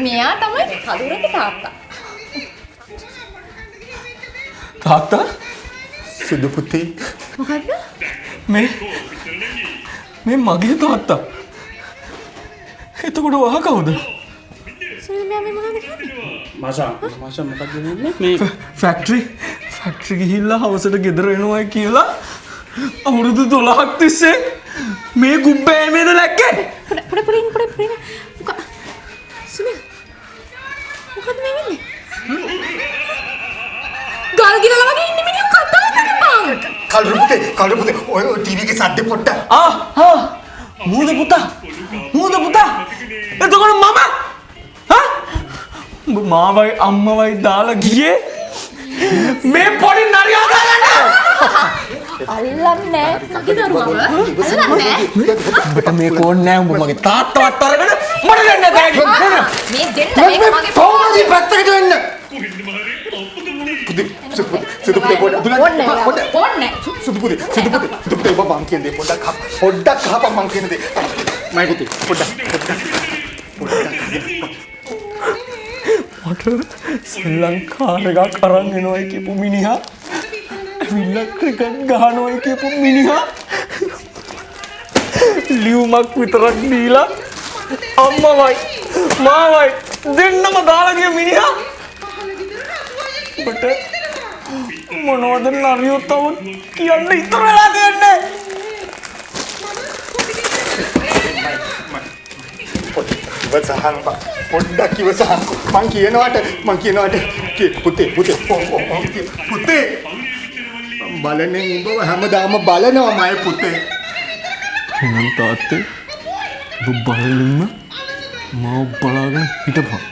මෙයා තමයි කලුරගේ තාත්තා. තාත්තා? සුදු පුතේ. මොකද්ද? මේ මගේ තාත්තා. එතකොට වහ කවුද? සුනිල් මෙයා මේ මොනවද කියන්නේ? මාෂා මොකක්ද වෙන්නේ? මේ ෆැක්ටරි ගිහිල්ලා හවසට ගෙදර එනවයි කියලා අවුරුදු 12ක් තිස්සේ මේ ගුබ්බෑමේද ලැක්කේ? පොඩ සුනිල් මොකද්ද මේ වෙන්නේ? ගල් ගිරලා වගේ ඉන්නේ මිනිහා කතා කරනවා. කලුරු පුතේ ඔය ටීවී එකේ සද්ද පොට්ට. මූද පුතා. එතකොට මම මාවයි අම්මවයි දාලා ගියේ මේ පොඩි නරියා දාගන්න. අල්ලන්නේ මගේ දරුවව. අල්ලන්නේ. ඔබට මේ කෝන් නෑ උඹ මගේ තාත්තවත් අරගෙන මට දෙන්න බෑ. මේ දෙන්න මේක මගේ කොහොමද පැත්තකට වෙන්න? සුදු පුතේ ඕන්නේ. සුදු පුතේ ඔබ මං කියන දේ පොඩ්ඩක් කහපන් මං කියන දේ. මයි පුතේ පොඩ්ඩක්. මට ශ්‍රී ලංකාර එකක් අරන් එනවයි කියපු මිනිහා ඇවිල්ලා ක්‍රිකට් ගහනවයි කියපු මිනිහා ලියුමක් විතරක් දීලා අම්මවයි මාවයි දෙන්නම දාලා ගිය මිනිහා ඔබට මොනවද නරියෝ තව කියන්න ඉතුරු වෙලා තියෙන්නේ? ඉවසහන් පොඩ්ඩක් ඉවසහන් මං කියනවාට පුතේ බලන්නේ උඹව හැමදාම බලනවා මගේ පුතේ. එහෙනම් තාත්තේ ඔබ බලන්න මාව බලාගෙන හිටපන්.